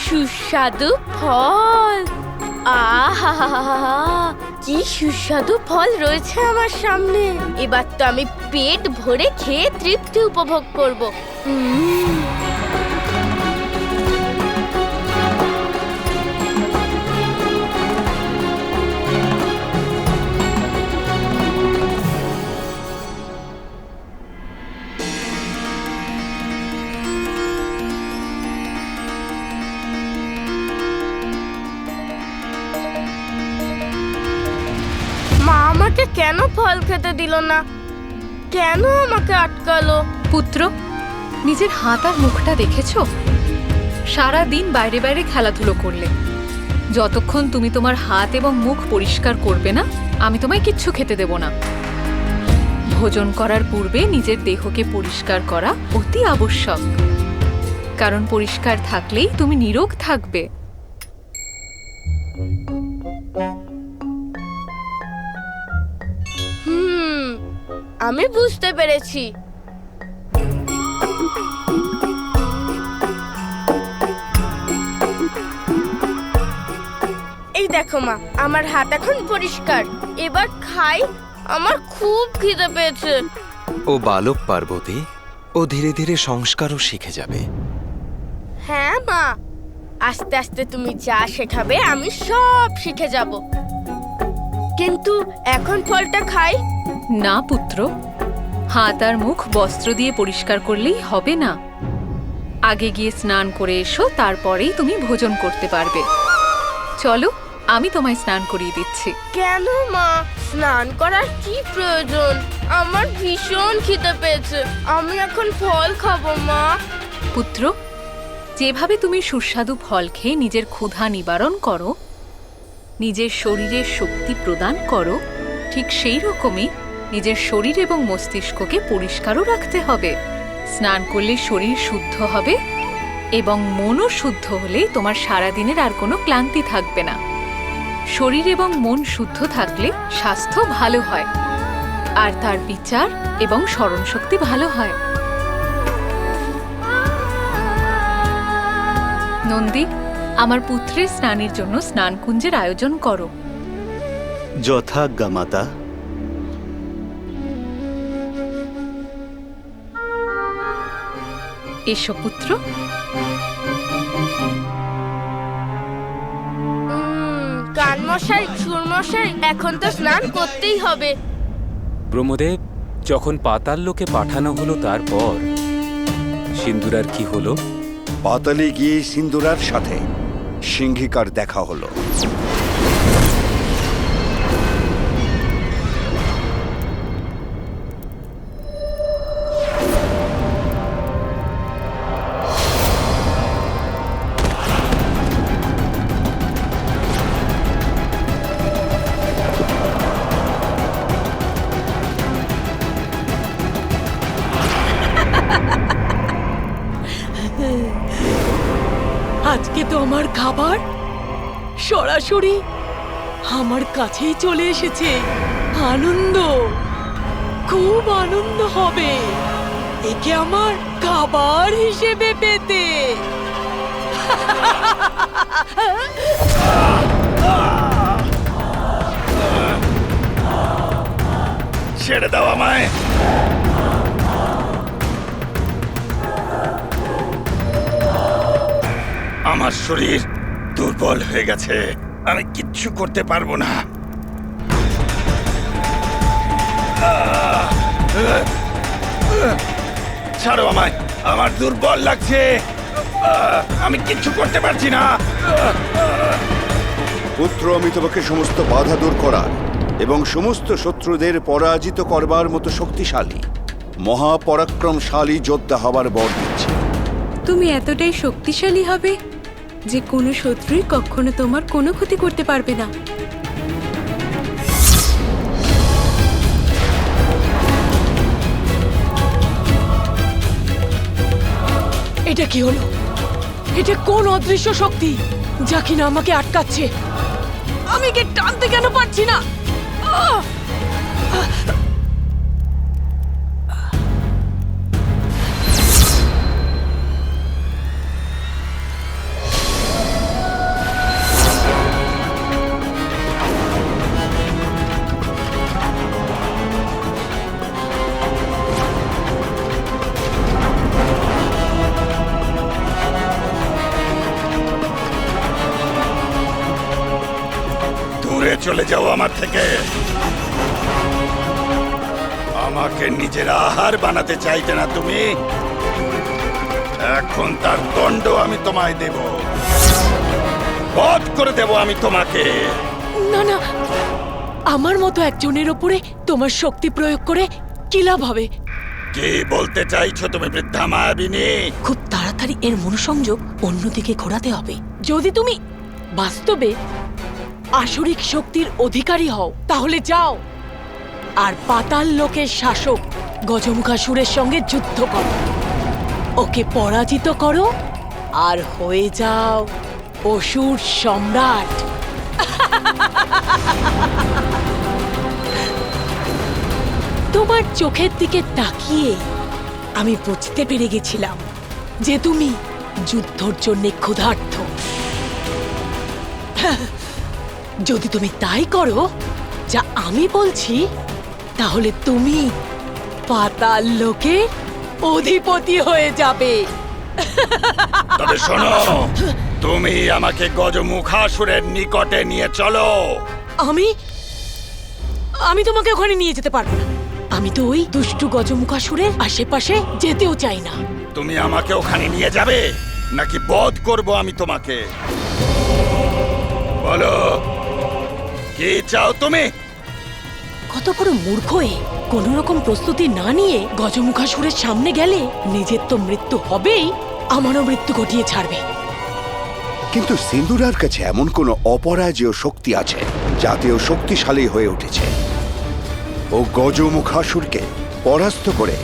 সুস্বাদু ফল। আহা, কি সুস্বাদু ফল রয়েছে আমার সামনে। এবার তো আমি পেট ভরে খেয়ে তৃপ্তি উপভোগ করব। মা আমাকে কেন ফল খেতে দিল না? কেন আমাকে আটকালো? পুত্র, নিজের হাত আর মুখটা দেখেছো? সারা দিন বাইরে বাইরে খেলাধুলো করলে। যতক্ষণ তুমি তোমার হাত এবং মুখ পরিষ্কার করবে না, আমি তোমায় কিচ্ছু খেতে দেব না। ভোজন করার পূর্বে নিজের দেহকে পরিষ্কার করা অতি আবশ্যক, কারণ পরিষ্কার থাকলেই তুমি নিরোগ থাকবে। আমি বুঝতে পেরেছি। এই দেখো মা, আমার হাত এখন পরিষ্কার। এবার খাই, আমার খুব খিদে পেয়েছে। ও বালক পার্বতী, ও ধীরে ধীরে সংস্কারও শিখে যাবে। হ্যাঁ মা, আস্তে আস্তে তুমি যা শেখাবে আমি সব শিখে যাব। কিন্তু এখন ফলটা খাই? না পুত্র, হাত আর মুখ বস্ত্র দিয়ে পরিষ্কার করলেই হবে না। আগে গিয়ে স্নান করে এসো, তারপরেই তুমি ভোজন করতে পারবে। চলো, আমি তোমায় স্নান করিয়ে দিচ্ছি। কেন মা, স্নান করার কি প্রয়োজন? আমার ভীষণ খিদে পেয়েছে, আমি এখন ফল খাবো মা। পুত্র, যেভাবে তুমি সুস্বাদু ফল খেয়ে নিজের ক্ষুধা নিবারণ করো, নিজের শরীরের শক্তি প্রদান করো, ঠিক সেই রকমই নিজের শরীর এবং মস্তিষ্ককে পরিষ্কারও রাখতে হবে। স্নান করলে শরীর শুদ্ধ হবে এবং মনও শুদ্ধ হলে তোমার সারাদিনের আর কোনো ক্লান্তি থাকবে না। শরীর এবং মন শুদ্ধ থাকলে স্বাস্থ্য ভালো হয়, আর তার বিচার এবং স্মরণশক্তি ভালো হয়। নন্দী, আমার পুত্রের স্নানের জন্য স্নানকুঞ্জের আয়োজন করো। যথাজ্ঞা মাতা। এসো পুত্র। কানমশাই, সুরমশাই, এখন তো স্নান করতেই হবে। ব্রহ্মদেব, যখন পাতাল লোকে পাঠানো হলো তারপর সিন্দুরার কি হলো? পাতালে গিয়ে সিন্দুরার সাথে সিংহিকার দেখা হলো। আজকে তো আমার খাবার সরাসরি আমার কাছেই চলে এসেছে। আনন্দ, খুব আনন্দ হবে একে আমার খাবার হিসেবে পেতে। ছেড়ে দাও আমায়। আমার শরীর দুর্বল হয়ে গেছে, আমি কিচ্ছু করতে পারবো না। ছাড়ো আমায়, আমার দুর্বল লাগছে, আমি কিচ্ছু করতে পারছি না। পুত্র, আমি তোমাকে সমস্ত বাধা দূর করার এবং সমস্ত শত্রুদের পরাজিত করবার মতো শক্তিশালী মহাপরাক্রমশালী যোদ্ধা হবার বর দিচ্ছি। তুমি এতটাই শক্তিশালী হবে যে কোনো শত্রুই কখনো তোমার কোনো ক্ষতি করতে পারবে না। এটা কি হলো? এটা কোন অদৃশ্য শক্তি যা কিনা আমাকে আটকাচ্ছে? আমি কে টানতে কেন পারছি না? দূরে চলে যাও আমার থেকে। আমাকে নিজের আহার বানাতে চাইতে না তুমি? এখন তার দণ্ড আমি তোমায় দেব, বধ করে দেব আমি তোমাকে। না না, আমার মতো একজনের ওপরে তোমার শক্তি প্রয়োগ করে কি লাভ হবে? কি বলতে চাইছো তুমি বৃদ্ধা মায়াবিনী? খুব তাড়াতাড়ি এর মনোসংযোগ অন্যদিকে ঘোরাতে হবে। যদি তুমি বাস্তবে আসরিক শক্তির অধিকারী হও তাহলে যাও আর পাতাল লোকের শাসক গজমুখাসুরের সঙ্গে যুদ্ধ করো, ওকে পরাজিত করো আর হয়ে যাও অসুর সম্রাট। তোমার চোখের দিকে তাকিয়ে আমি বুঝতে পেরে গেছিলাম যে তুমি যুদ্ধর জন্য ক্ষুধার্ত। যদি তুমি তাই করো যা আমি বলছি, তাহলে তুমি পাতাল লোকে অধিপতি হয়ে যাবে। তবে শোনো, তুমি আমাকে গজমুখাসুরের নিকটে নিয়ে চলো। আমি আমি তোমাকে ওখানে নিয়ে যেতে পারবো না। আমি তো ওই দুষ্টু গজমুখাসুরের আশেপাশে যেতেও চাই না। তুমি আমাকে ওখানে নিয়ে যাবে নাকি বধ করব আমি তোমাকে? বলো, কি চাও তুমি? কত বড় মূর্খ এ! কোনো রকম প্রস্তুতি না নিয়ে গজমুখাসুরের সামনে গেলে নিজের তো মৃত্যু হবেই, আমারও মৃত্যু ঘটিয়ে ছাড়বে। কিন্তু সিন্দুরার কাছে এমন কোনো অপরাজেয় শক্তি আছে যাতে ও শক্তিশালী হয়ে উঠেছে। ও গজমুখাসুরকে পরাস্ত করে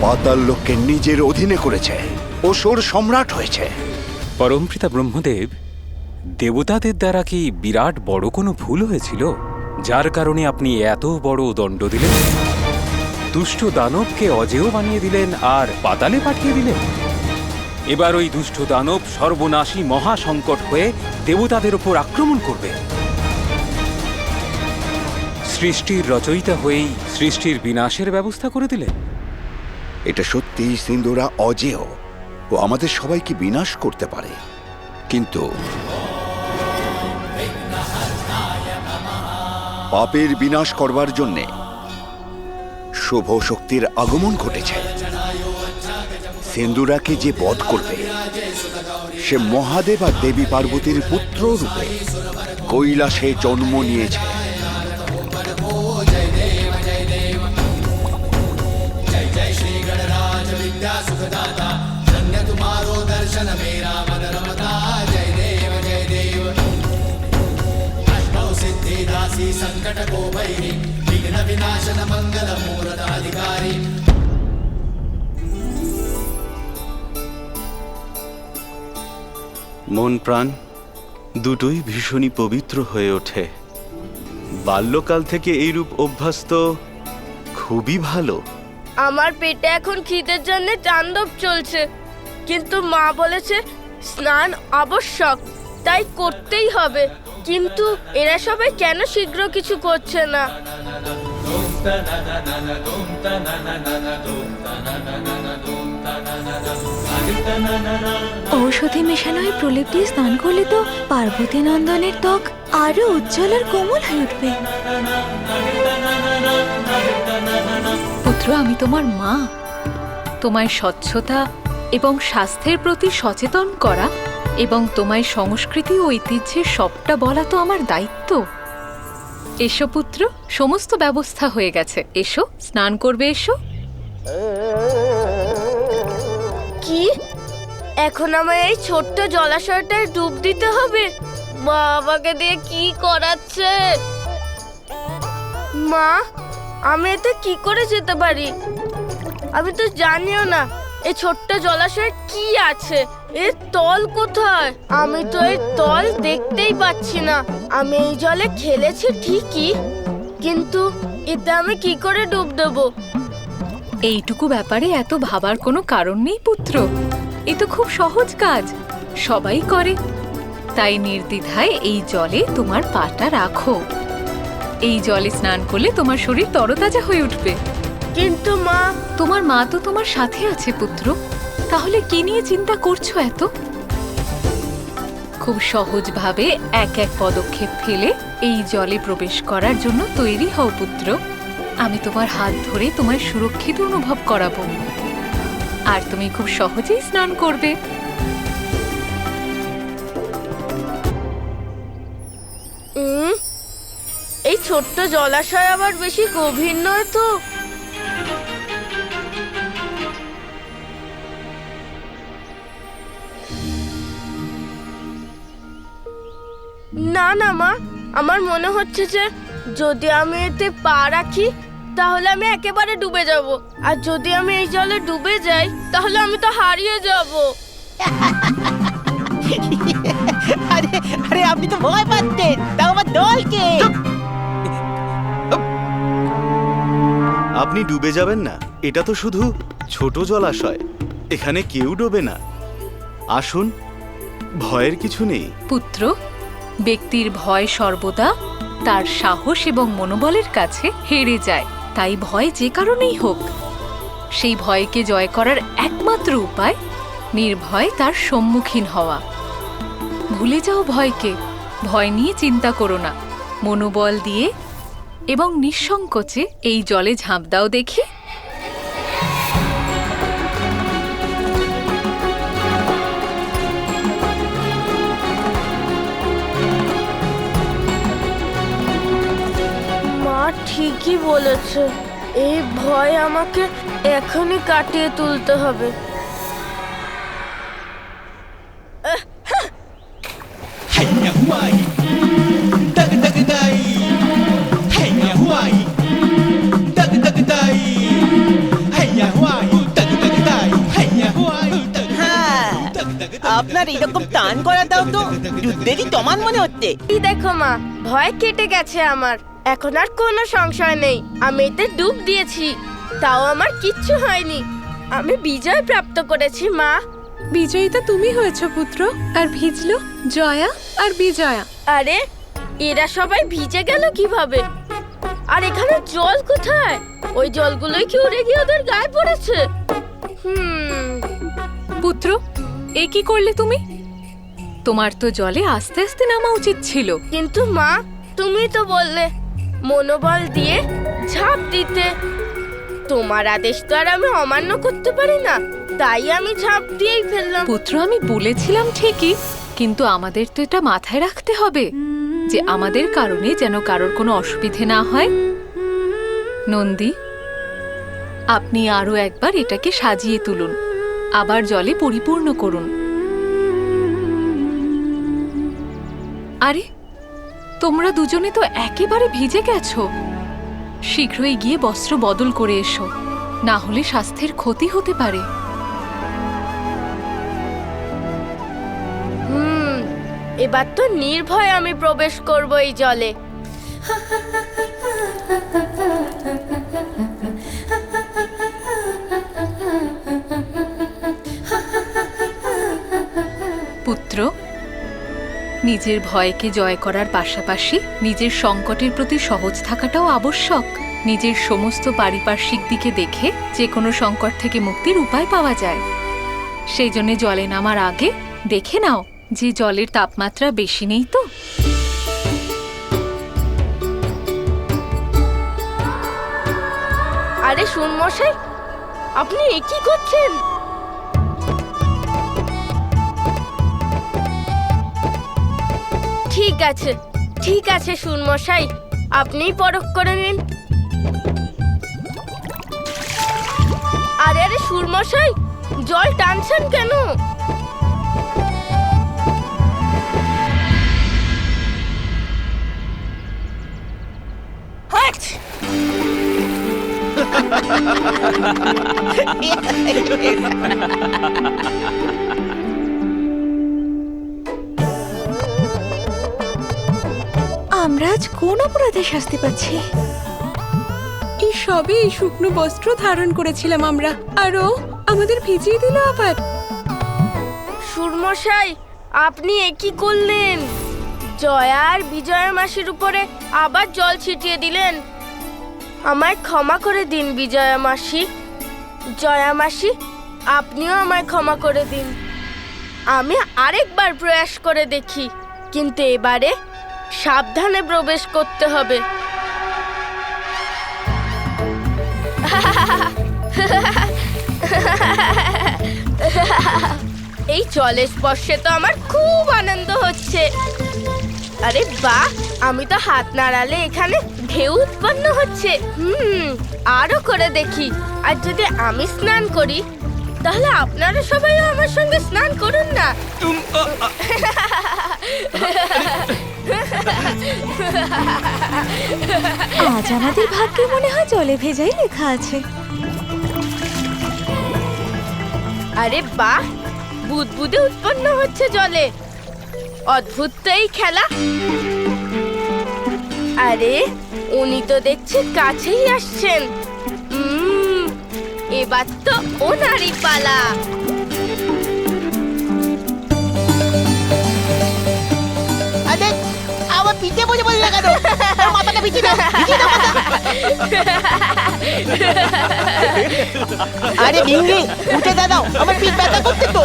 পাতাল লোককে নিজের অধীনে করেছে, অসুর সম্রাট হয়েছে। পরমপিতা ব্রহ্মদেব, দেবতাদের দ্বারা কি বিরাট বড় কোনো ভুল হয়েছিল যার কারণে আপনি এত বড় দণ্ড দিলেন? দুষ্ট দানবকে অজেয় বানিয়ে দিলেন আর পাতালে পাঠিয়ে দিলেন। এবার ওই দুষ্ট দানব সর্বনাশী মহাসংকট হয়ে দেবতাদের ওপর আক্রমণ করবে। সৃষ্টির রচয়িতা হয়েই সৃষ্টির বিনাশের ব্যবস্থা করে দিলেন। এটা সত্যি সিন্দুরা অজেয়, ও আমাদের সবাইকে বিনাশ করতে পারে, কিন্তু পাপের বিনাশ করবার জন্যে শুভ শক্তির আগমন ঘটেছে। সিন্দুরাকে যে বধ করবে সে মহাদেব আর দেবী পার্বতীর পুত্র রূপে কৈলাসে জন্ম নিয়েছে। মন প্রাণ দুটোই ভীষণই পবিত্র হয়ে ওঠে। বাল্যকাল থেকে এইরূপ অভ্যাস তো খুবই ভালো। আমার পেটে এখন খিদের জন্য তাণ্ডব চলছে, কিন্তু মা বলেছে স্নান আবশ্যক, তাই করতেই হবে। কিন্তু এরা সবাই কেন শীঘ্র কিছু করছে না? ঔষধি মেশানো এই প্রলেপ দিয়ে স্নান করলে তো পার্বতী নন্দনের ত্বক আরো উজ্জ্বল আর কোমল হয়ে উঠবে। পুত্র, আমি তোমার মা। তোমায় স্বচ্ছতা এবং স্বাস্থ্যের প্রতি সচেতন করা এবং তোমায় সংস্কৃতি ও ঐতিহ্যের সবটা বলা তো আমার দায়িত্ব। এসো পুত্র, সমস্ত ব্যবস্থা হয়ে গেছে। এসো, স্নান করবে, এসো। কি এখন আমায় এই ছোট্ট জলাশয়টায় ডুব দিতে হবে? মা আমাকে দিয়ে কি করাচ্ছে? মা, আমি এতে কি করে যেতে পারি? আমি তো জানিও না এই ছোট্ট জলাশয়ে কি আছে, এর তল কোথায়? আমি তো এর তল দেখতেই পাচ্ছি না। আমি এই জলে খেলেছি ঠিকই, কিন্তু এতে আমি কি করে ডুব দেবো? এইটুকু ব্যাপারে এত ভাবার কোনো কারণ নেই পুত্র। এ তো খুব সহজ কাজ, সবাই করে। তাই নির্দ্বিধায় এই জলে তোমার পাটা রাখো। এই জলে স্নান করলে তোমার শরীর তরতাজা হয়ে উঠবে। কিন্তু মা, তোমার মা তো তোমার সাথে আছে পুত্র, তাহলে কি নিয়ে চিন্তা করছো এত? খুব সহজভাবে এক এক পদক্ষেপ ফেলে এই জলে প্রবেশ করার জন্য তৈরি হও পুত্র। আমি তোমার হাত ধরে তোমায় সুরক্ষিত অনুভব করাবো, আর তুমি খুব সহজেই স্নান করবে। এই ছোট্ট জলাশয় আবার বেশি গভীর নয় তো? না না মা, আমার মনে হচ্ছে যে যদি আমি এতে পা রাখি তাহলে আমি একেবারে ডুবে যাব, আর যদি আমি এই জলে ডুবে যাই তাহলে আমি তো হারিয়ে যাব। আরে আরে আপনি তো ভয় পাচ্ছেন, তাও আমার দলকে। আপনি ডুবে যাবেন না, এটা তো শুধু ছোট জলাশয়, এখানে কেউ ডোবে না। আসুন, ভয়ের কিছু নেই। পুত্র, ব্যক্তির ভয় সর্বদা তার সাহস এবং মনোবলের কাছে হেরে যায়। তাই ভয় যে কারণেই হোক, সেই ভয়কে জয় করার একমাত্র উপায় নির্ভয় তার সম্মুখীন হওয়া। ভুলে যাও ভয়কে, ভয় নিয়ে চিন্তা করো না। মনোবল দিয়ে এবং নিঃসংকোচে এই জলে ঝাঁপ দাও দেখি। মা ঠিকই বলেছে, এই ভয় আমাকে এখনই কাটিয়ে তুলতে হবে। আপনার এরকম টান করাটাও তো যুদ্ধেরই সমান মনে হচ্ছে। এই দেখো মা, ভয় কেটে গেছে আমার, এখন আর কোনো সংশয় নেই। আমি এতে ডুব দিয়েছি, তাও আমার কিচ্ছু হয়নি। আমি বিজয় প্রাপ্ত করেছি মা। বিজয়িতা তুমি হয়েছো পুত্র, আর ভিজলো জয়া আর বিজয়া। আরে এরা সবাই ভিজে গেল কিভাবে? আর এখানে জল কোথায়? ওই জলগুলোই কি উড়ে গিয়ে ওদের গায়ে পড়েছে? পুত্র, এ কি করলে তুমি? তোমার তো জলে আস্তে আস্তে নামা উচিত ছিল। কিন্তু মা, তুমি তো বললে মনোবল দিয়ে ঝাঁপ দিতে। তোমার আদেশ তো আর আমি অমান্য করতে পারি না, তাই আমি ঝাঁপ দিয়েই ফেললাম। পুত্র, আমি বলেছিলাম ঠিকই, কিন্তু আমাদের তো এটা মাথায় রাখতে হবে যে আমাদের কারণে যেন কারোর কোনো অসুবিধে না হয়। নন্দী, আপনি আরো একবার এটাকে সাজিয়ে তুলুন, আবার জলে পরিপূর্ণ করুন। আরে, তোমরা দুজনে তো একেবারে ভিজে গেছো। শীঘ্রই গিয়ে বস্ত্র বদল করে এসো, না হলে স্বাস্থ্যের ক্ষতি হতে পারে। এবার তো নির্ভয়ে আমি প্রবেশ করব এই জলে। পুত্র, নিজের ভয়কে জয় করার পাশাপাশি নিজের সংকটের প্রতি সহজ থাকাটাও আবশ্যক। নিজের সমস্ত পারিপার্শ্বিক দিকে দেখে যে কোনো সংকট থেকে মুক্তির উপায় পাওয়া যায়। সেই জন্য জলে নামার আগে দেখে নাও যে জলের তাপমাত্রা বেশি নেই তো। আরে শুন মশাই, আপনি এ কি করছেন? ঠিক আছে শুন মশাই, আপনিই পরখ করে নিন। আরে সুর মশাই, জল টানছেন কেন? আমরা আজ কোন অপরাধে শাস্তি পাচ্ছি? এই সবে এই শুকনো বস্ত্র ধারণ করেছিলাম আমরা, আরো আমাদের ভিজিয়ে দিল আবার। সুরমশাই, আপনি এ কি করলেন? জয়া আর বিজয়া মাসির উপরে আবার জল ছিটিয়ে দিলেন। আমায় ক্ষমা করে দিন বিজয়া মাসি। জয়া মাসি, আপনিও আমায় ক্ষমা করে দিন। আমি আরেকবার প্রয়াস করে দেখি, কিন্তু এবারে সাবধানে প্রবেশ করতে হবে। এই জলের স্পর্শে তো আমার খুব আনন্দ হচ্ছে। আরে বাহ, আমি তো হাত নাড়ালে এখানে ঢেউ উৎপন্ন হচ্ছে। আরো করে দেখি। আর যদি আমি স্নান করি, তাহলে আপনারা সবাই আমার সঙ্গে স্নান করুন না। আজ আমাদের ভাগ্যে মনে হয় জলে ভেজাই লেখা আছে। আরে বাহ, বুদবুদে উৎপন্ন হচ্ছে জলে। অদ্ভুত তো এই খেলা। আরে উনি তো দেখছি কাছেই আসছেন। এবার তো ওনারই পালা। আরে আমার পিঠে বসে বসে কেন? মাথাটা পিছিয়ে দাও, পিছিয়ে দাও মাথা। আরে ভিঙ্গি, উঠে দাঁড়াও, আমার পিঠ ব্যথা করছে তো।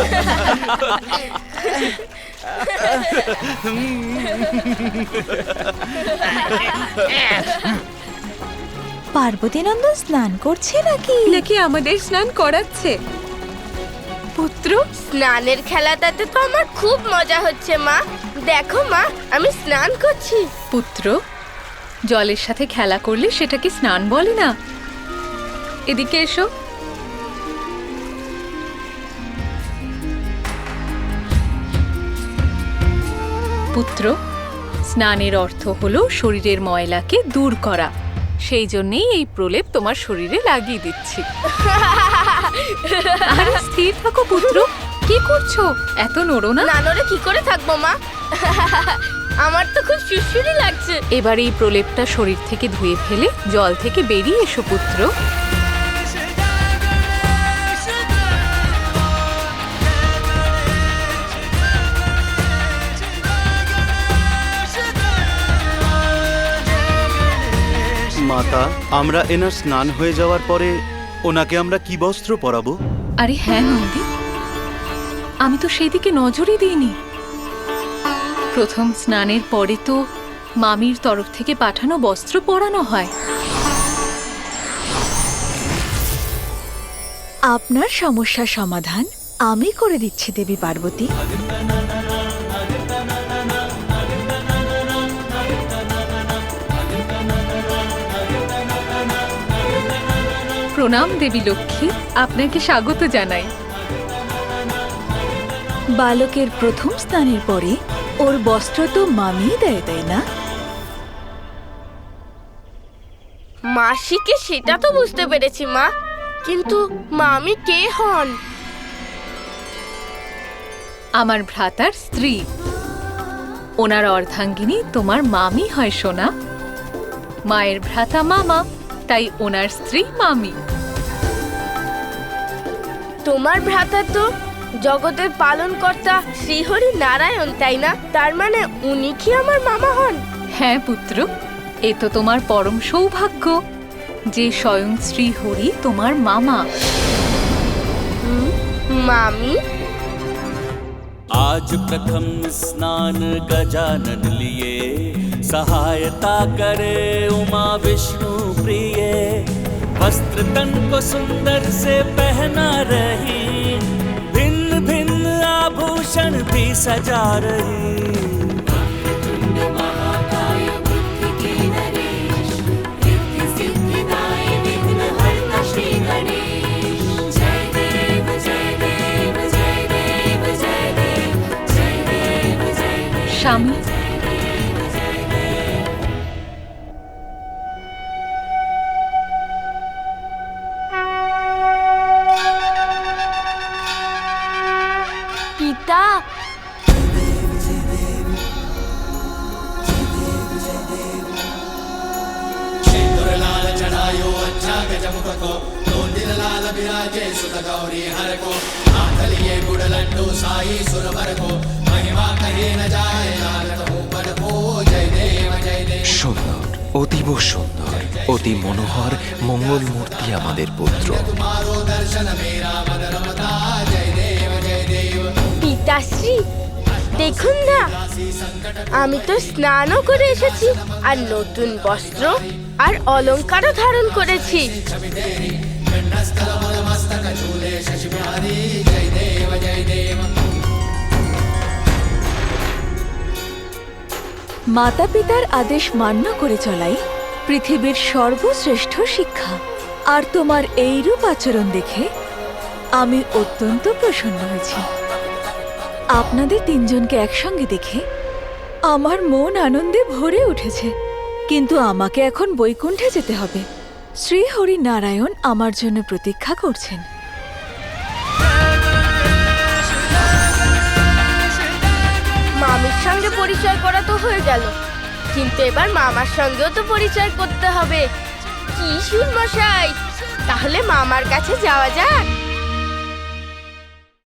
পার্বতী নন্দন স্নান করছে নাকি? নাকি আমাদের স্নান করাচ্ছে? পুত্র, স্নানের খেলাটাতে তো আমার খুব মজা হচ্ছে মা। দেখো মা, আমি স্নান করছি। পুত্র, জলের সাথে খেলা করলে সেটাকে স্নান বলে না। এদিকে এসো। পুত্র, স্নানের অর্থ হলো শরীরের ময়লাকে দূর করা। সেই জন্যই এই প্রলেপ তোমার শরীরে লাগিয়ে দিচ্ছি। আরে স্থির থাকো পুত্র, কি করছো? এত নড়ো না। না নড়ে কি করে থাকবো মা? আমার তো খুব সুড়সুড়ি লাগছে। এবার এই প্রলেপটা শরীর থেকে ধুয়ে ফেলে জল থেকে বেরিয়ে এসো পুত্র। মাতা, আমরা এনার স্নান হয়ে যাওয়ার পরে ওনাকে আমরা কি বস্ত্র পরাবো? আরে হ্যাঁ নন্দী, আমি তো সেই দিকে নজরই দিইনি। প্রথম স্নানের পরে তো মামির তরফ থেকে পাঠানো বস্ত্র পরানো হয়। আপনার সমস্যার সমাধান আমি করে দিচ্ছি দেবী পার্বতী। প্রণাম দেবী লক্ষ্মী, আপনাকে স্বাগত জানাই। বালকের প্রথম স্নানের পরে ওর বস্ত্র তো মামিই দেয়, তাই না? মাসিকে সেটা তো বুঝতে পেরেছি মা, কিন্তু মামি কে হন? আমার ভ্রাতার স্ত্রী। ওনার অর্ধাঙ্গিনী তোমার মামি হয় সোনা। মায়ের ভ্রাতা মামা, তাই ওনার স্ত্রী মামি। তোমার ভ্রাতা তো জগতের পালনকর্তা শ্রীহরি নারায়ণ, তাই না? তার মানে উনি কি আমার মামা হন? হ্যাঁ পুত্র, এ তো তোমার পরম সৌভাগ্য যে স্বয়ং শ্রীহরি তোমার মামা। মামি? आज प्रथम स्नान गजानन लिए, सहायता करे उमा विष्णु प्रिय। वस्त्र तन को सुंदर से पहना रही, भिन्न भिन्न आभूषण भी सजा रही। স্বামী, পিতা, সুন্দর, অতীব সুন্দর, অতি মনোহর মঙ্গল মূর্তি আমাদের পুত্র। পিতা পিতাশ্রী, দেখুন না, আমি তো স্নানও করে এসেছি আর নতুন বস্ত্র আর অলংকারও ধারণ করেছি। মাতা পিতার আদেশ মান্য করে চলাই পৃথিবীর সর্বশ্রেষ্ঠ শিক্ষা। আর তোমার এইরূপ আচরণ দেখে আমি অত্যন্ত প্রসন্ন হয়েছি। আপনাদের তিনজনকে একসঙ্গে দেখে আমার মন আনন্দে ভরে উঠেছে। কিন্তু আমাকে এখন বৈকুণ্ঠে যেতে হবে। শ্রী হরি নারায়ণ আমার জন্য প্রতীক্ষা করছেন। মামির সঙ্গে পরিচয় করা তো হয়ে গেল, কিন্তু এবার মামার সঙ্গেও তো পরিচয় করতে হবে। কি সুর মশাই, তাহলে মামার কাছে যাওয়া যাক।